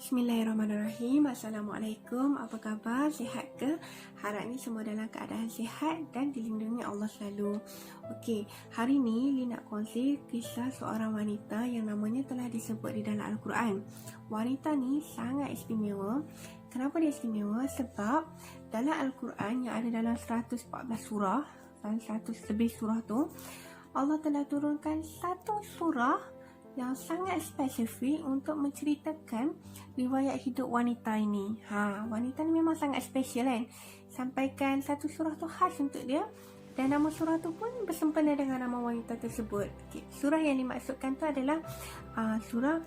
Bismillahirrahmanirrahim. Assalamualaikum. Apa khabar? Sihat ke? Harapnya semua dalam keadaan sihat dan dilindungi Allah selalu. Okey, hari ni Li nak kongsi kisah seorang wanita yang namanya telah disebut di dalam Al-Quran. Wanita ni sangat istimewa. Kenapa dia istimewa? Sebab dalam Al-Quran yang ada dalam 114 surah dan 100 lebih surah tu, Allah telah turunkan satu surah yang sangat spesifik untuk menceritakan riwayat hidup wanita ini. Wanita ni memang sangat special kan. Sampaikan satu surah tu khas untuk dia dan nama surah tu pun bersempena dengan nama wanita tersebut. Surah yang dimaksudkan tu adalah surah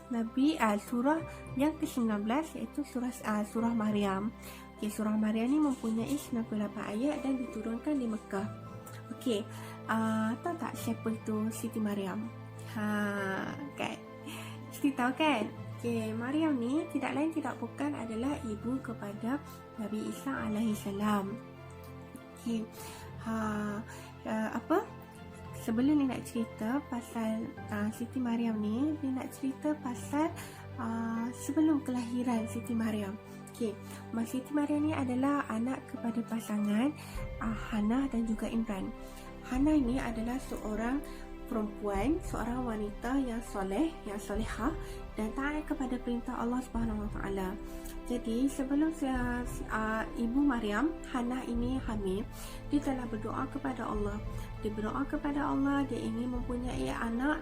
yang ke-19 iaitu surah Maryam. Surah Maryam ni mempunyai 98 ayat dan diturunkan di Mekah. Tahu tak siapa itu Siti Maryam? Kan? Mesti tahu kan? Maryam ni tidak lain tidak bukan adalah ibu kepada Nabi Isa alaihi salam. Sebelum ni nak cerita pasal Siti Maryam ni, dia nak cerita pasal sebelum kelahiran Siti Maryam. Siti Maryam ni adalah anak kepada pasangan Hannah dan juga Imran. Hannah ini adalah seorang perempuan, seorang wanita yang soleh, yang solehah dan taat kepada perintah Allah Subhanahu Wa Taala. Jadi sebelum ibu Maryam, Hannah ini hamil, dia telah berdoa kepada Allah. Dia berdoa kepada Allah, dia ingin mempunyai anak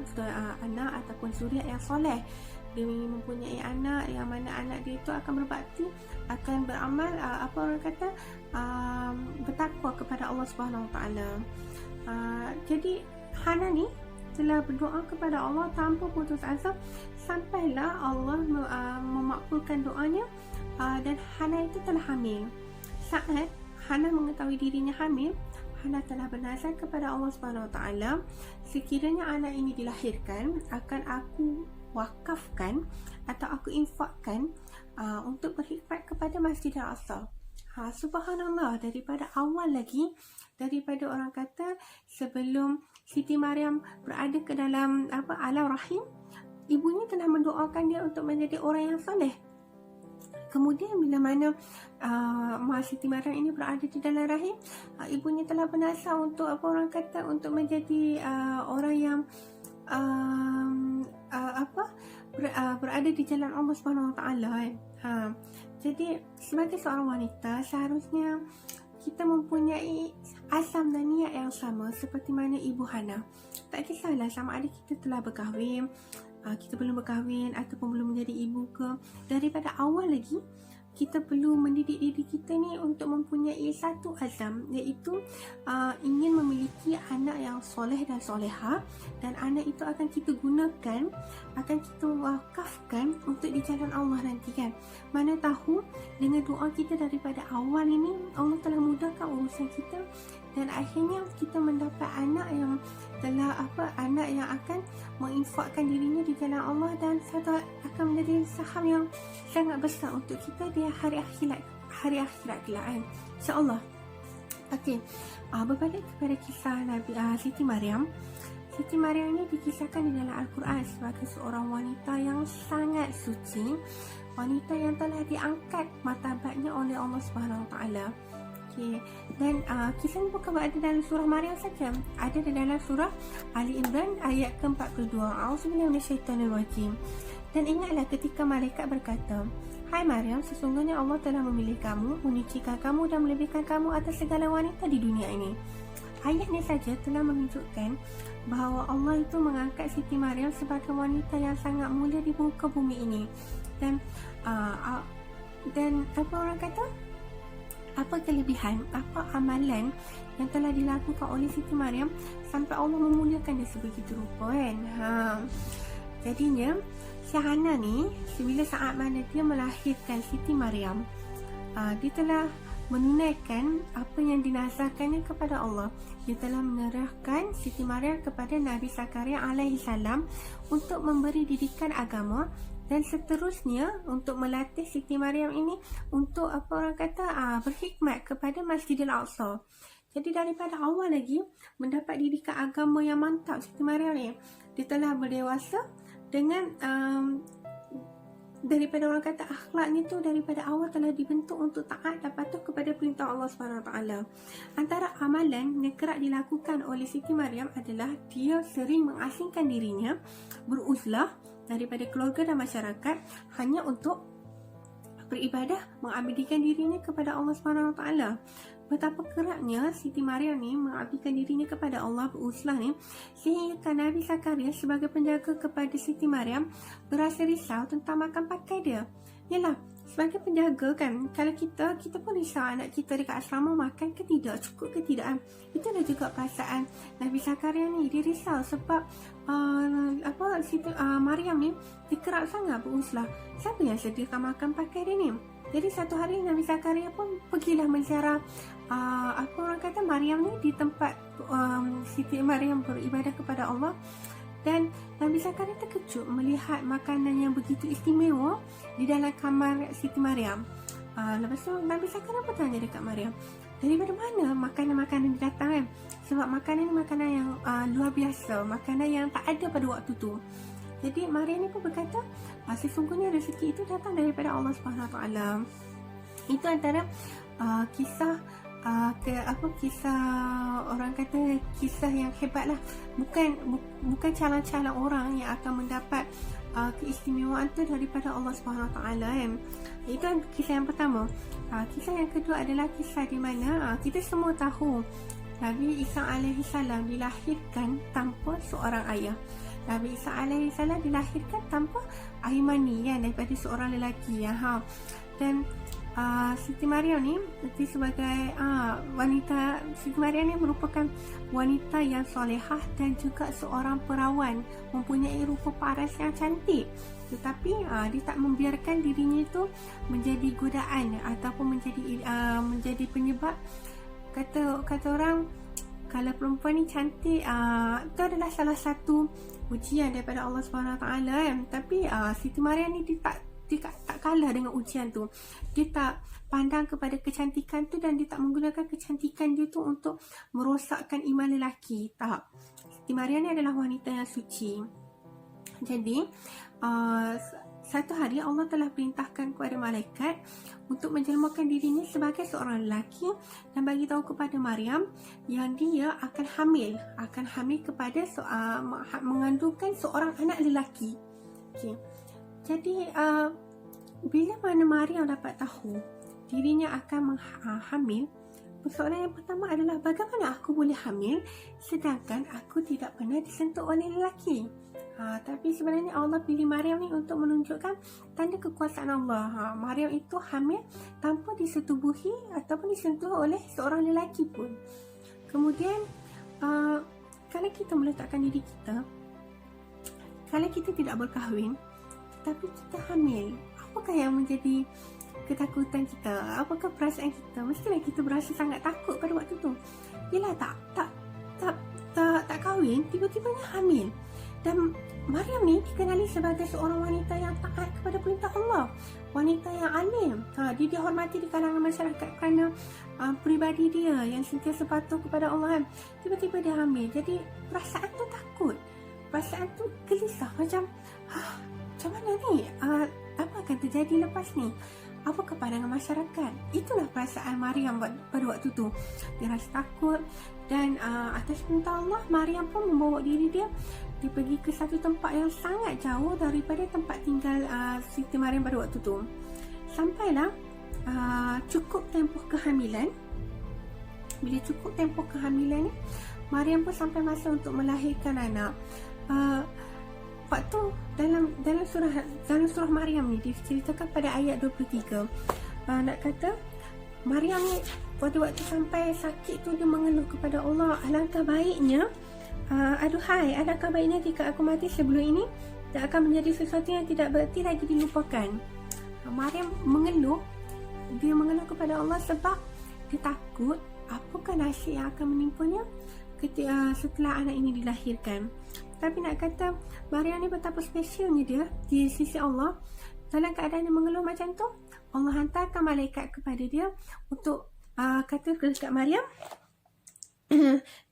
ataupun zuriat yang soleh. Dia ingin mempunyai anak yang mana anak dia itu akan berbakti, akan beramal, bertakwa kepada Allah Subhanahu Wa Taala. Jadi Hannah ni telah berdoa kepada Allah tanpa putus asa sampailah Allah memakbulkan doanya dan Hannah itu telah hamil. Saat Hannah mengetahui dirinya hamil, Hannah telah bernazar kepada Allah Subhanahu Wa Taala, sekiranya anak ini dilahirkan akan aku wakafkan atau aku infakkan untuk berkhidmat kepada Masjidil Aqsa. Subhanallah, daripada awal lagi, daripada orang kata sebelum Siti Maryam berada ke dalam alam rahim, ibunya telah mendoakan dia untuk menjadi orang yang soleh. Kemudian bila mana Siti Maryam ini berada di dalam rahim, ibunya telah bernazar untuk untuk menjadi orang yang berada di jalan Allah Subhanahu Wa Taala. Jadi sebagai seorang wanita seharusnya kita mempunyai azam dan niat yang sama seperti mana ibu Hannah. Tak kisahlah sama ada kita telah berkahwin, kita belum berkahwin ataupun belum menjadi ibu ke, daripada awal lagi kita perlu mendidik diri kita ni untuk mempunyai satu azam, iaitu ingin memiliki anak yang soleh dan solehah, dan anak itu akan kita gunakan, akan kita wakafkan untuk di jalan Allah nanti kan. Mana tahu dengan doa kita daripada awal ini Allah telah mudahkan urusan kita dan akhirnya kita mendapat anak yang telah anak yang akan menginfakkan dirinya di jalan Allah dan satu akan menjadi saham yang sangat besar untuk kita di hari akhirat kelak kan, insya-Allah. Berbalik kepada kisah Nabi Siti Maryam. Siti Maryam ini dikisahkan di dalam Al-Quran sebagai seorang wanita yang sangat suci, wanita yang telah diangkat martabatnya oleh Allah Subhanahu Wa Taala. Dan kisah ini bukan berada dalam surah Maryam saja, ada di dalam surah Ali Imran ayat ke-42. A'udzubillahi minasyaitonirrajim. Dan ingatlah ketika malaikat berkata, "Hai Maryam, sesungguhnya Allah telah memilih kamu, menyucikan kamu dan melebihkan kamu atas segala wanita di dunia ini." Ayat ini saja telah menunjukkan bahawa Allah itu mengangkat Siti Maryam sebagai wanita yang sangat mulia di muka bumi ini. Dan apa kelebihan, apa amalan yang telah dilakukan oleh Siti Maryam sampai Allah memuliakan dia sebegitu rupa kan. Jadinya si Hannah ni, bila saat mana dia melahirkan Siti Maryam, dia telah menunaikan apa yang dinazarkannya kepada Allah. Dia telah menyerahkan Siti Maryam kepada Nabi Zakaria alaihi salam untuk memberi didikan agama dan seterusnya untuk melatih Siti Maryam ini untuk berkhidmat kepada Masjidil Aqsa. Jadi daripada awal lagi mendapat didikan agama yang mantap Siti Maryam ni. Dia telah berdewasa dengan daripada orang kata akhlaknya tu daripada awal telah dibentuk untuk taat dan patuh kepada perintah Allah SWT. Antara amalan yang kerap dilakukan oleh Siti Maryam adalah dia sering mengasingkan dirinya, beruzlah daripada keluarga dan masyarakat hanya untuk beribadah, mengabdikan dirinya kepada Allah SWT. Betapa kerapnya Siti Maryam ni mengabdikan dirinya kepada Allah, beruzlah ni, sehingga Nabi Zakaria sebagai penjaga kepada Siti Maryam berasa risau tentang makan pakai dia. Yalah, sebagai penjaga kan, kalau kita pun risau anak kita dekat asrama makan ke tidak, cukup ke tidak kan. Itulah juga perasaan Nabi Zakaria ni, dia risau sebab Siti Maryam ni dia kerap sangat beruzlah. Siapa yang sediakan makan pakai dia ni? Jadi satu hari Nabi Zakaria pun pergilah menziarah Maryam ni di tempat Siti Maryam beribadah kepada Allah. Dan Nabi Zakaria terkejut melihat makanan yang begitu istimewa di dalam kamar Siti Maryam. Lepas tu Nabi Zakaria pun tanya dekat Maryam, daripada mana makanan-makanan ni datang kan? Sebab makanan ni makanan yang luar biasa, makanan yang tak ada pada waktu tu. Jadi Maryam ni pun berkata, sesungguhnya rezeki itu datang daripada Allah SWT. Itu antara kisah kisah orang kata kisah yang hebat lah. Bukan calon-calon orang yang akan mendapat keistimewaan tu daripada Allah SWT kan. Itu kisah yang pertama. Kisah yang kedua adalah kisah di mana kita semua tahu Nabi Isa alaihissalam dilahirkan tanpa seorang ayah. Nabi Isa alaihissalam dilahirkan tanpa air mani kan, daripada seorang lelaki ya. Dan Siti Maryam ni sebagai wanita, Siti Maryam ni merupakan wanita yang solehah dan juga seorang perawan, mempunyai rupa paras yang cantik. Tetapi dia tak membiarkan dirinya itu menjadi godaan ataupun menjadi penyebab kata orang kalau perempuan ni cantik, itu adalah salah satu ujian daripada Allah SWT kan. Tapi Siti Maryam ni dia tak kalah dengan ujian tu. Dia tak pandang kepada kecantikan tu dan dia tak menggunakan kecantikan dia tu untuk merosakkan iman lelaki. Tak. Siti Maryam ni adalah wanita yang suci. Jadi satu hari Allah telah perintahkan kepada malaikat untuk menjelmakan dirinya sebagai seorang lelaki dan bagi tahu kepada Maryam yang dia akan hamil kepada mengandungkan seorang anak lelaki. Okey. Jadi bila mana Maryam dapat tahu dirinya akan hamil, persoalan yang pertama adalah bagaimana aku boleh hamil sedangkan aku tidak pernah disentuh oleh lelaki. Tapi sebenarnya Allah pilih Maryam ni untuk menunjukkan tanda kekuasaan Allah. Maryam itu hamil tanpa disetubuhi ataupun disentuh oleh seorang lelaki pun. Kemudian kalau kita meletakkan diri kita, kalau kita tidak berkahwin tapi kita hamil, apakah yang menjadi ketakutan kita? Apakah perasaan kita? Mestilah kita berasa sangat takut pada waktu tu. Yelah, tak kahwin, tiba-tibanya hamil. Dan Maryam ni dikenali sebagai seorang wanita yang taat kepada perintah Allah, wanita yang alim. Dia dihormati di kalangan masyarakat kerana peribadi dia yang sentiasa patuh kepada Allah kan. Tiba-tiba dia hamil. Jadi perasaan tu takut, perasaan tu gelisah, macam macam mana ni? Apa akan terjadi lepas ni? Apakah pandangan masyarakat? Itulah perasaan Maryam pada waktu tu. Dia rasa takut dan atas perintah Allah, Maryam pun membawa diri dia pergi ke satu tempat yang sangat jauh daripada tempat tinggal Siti Maryam pada waktu tu. Sampailah cukup tempoh kehamilan. Bila cukup tempoh kehamilan ni, Maryam pun sampai masa untuk melahirkan anak. Waktu dalam surah Maryam ni diceritakan pada ayat 23. Nak kata Maryam ni pada waktu sampai sakit tu dia mengeluh kepada Allah, alangkah baiknya aduhai, alangkah baiknya jika aku mati sebelum ini dan akan menjadi sesuatu yang tidak berarti lagi dilupakan. Maryam mengeluh, dia mengeluh kepada Allah sebab dia takut apakah nasib yang akan menimpanya setelah anak ini dilahirkan. Tapi nak kata Maryam ni betapa spesialnya dia di sisi Allah. Dalam keadaan dia mengeluh macam tu, Allah hantarkan malaikat kepada dia untuk kata dekat Maryam,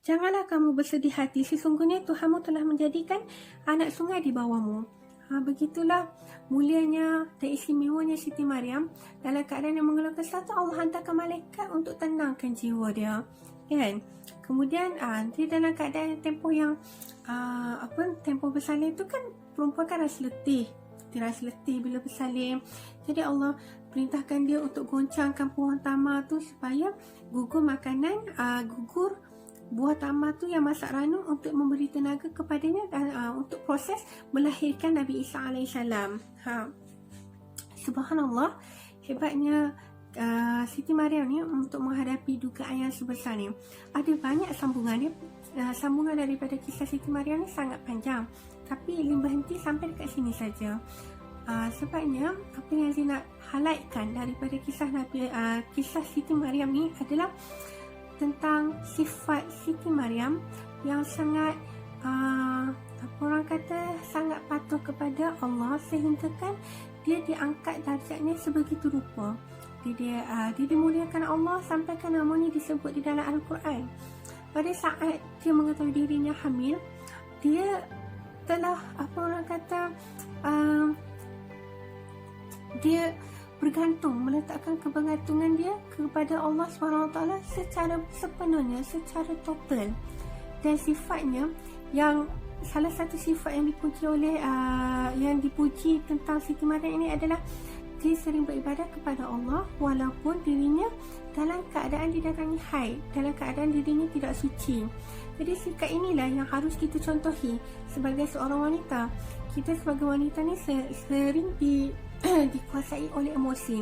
janganlah kamu bersedih hati, sesungguhnya Tuhanmu telah menjadikan anak sungai di bawahmu. Begitulah mulianya dan istimewanya Siti Maryam. Dalam keadaan yang mengeluh kesal tu, Allah hantarkan malaikat untuk tenangkan jiwa dia, kan? Kemudian dia dalam keadaan tempoh yang tempoh bersalin tu kan, perempuan kan rasa letih. Dia rasa letih bila bersalin. Jadi Allah perintahkan dia untuk goncangkan pohon tamar tu supaya gugur makanan, gugur buah tamar tu yang masak ranum untuk memberi tenaga kepadanya dan untuk proses melahirkan Nabi Isa alaihissalam. Subhanallah, hebatnya Siti Maryam ni untuk menghadapi dugaan yang sebesar ni. Ada banyak sambungan dia. Sambungan daripada kisah Siti Maryam ni sangat panjang, tapi berhenti sampai dekat sini saja. Sebabnya apa yang saya nak highlightkan daripada kisah Siti Maryam ni adalah tentang sifat Siti Maryam yang sangat orang kata sangat patuh kepada Allah, sehingga kan dia diangkat darjatnya sebegitu rupa. Dia dimuliakan Allah sampaikan namanya disebut di dalam Al-Quran. Pada saat dia mengetahui dirinya hamil, dia telah dia bergantung, meletakkan kebergantungan dia kepada Allah SWT secara sepenuhnya, secara total. Dan sifatnya yang salah satu sifat yang dipuji tentang Siti Maryam ini adalah dia sering beribadah kepada Allah walaupun dirinya dalam keadaan didatangi haid, dalam keadaan dirinya tidak suci. Jadi sikap inilah yang harus kita contohi sebagai seorang wanita. Kita sebagai wanita ni sering dikuasai oleh emosi.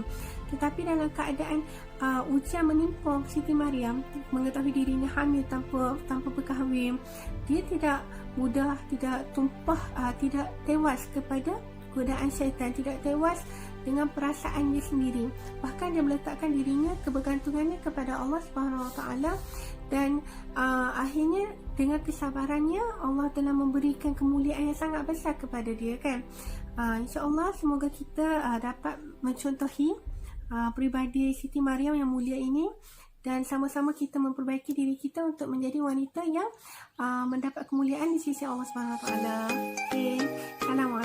Tetapi dalam keadaan ujian menimpa Siti Maryam, mengetahui dirinya hamil tanpa berkahwin, dia tidak mudah, tidak tumpah, tidak tewas kepada godaan syaitan, tidak tewas dengan perasaan dia sendiri. Bahkan dia meletakkan dirinya, kebergantungannya kepada Allah SWT, dan akhirnya dengan kesabarannya Allah telah memberikan kemuliaan yang sangat besar kepada dia, kan? InsyaAllah semoga kita dapat mencontohi peribadi Siti Maryam yang mulia ini, dan sama-sama kita memperbaiki diri kita untuk menjadi wanita yang mendapat kemuliaan di sisi Allah SWT. Okay. Assalamualaikum.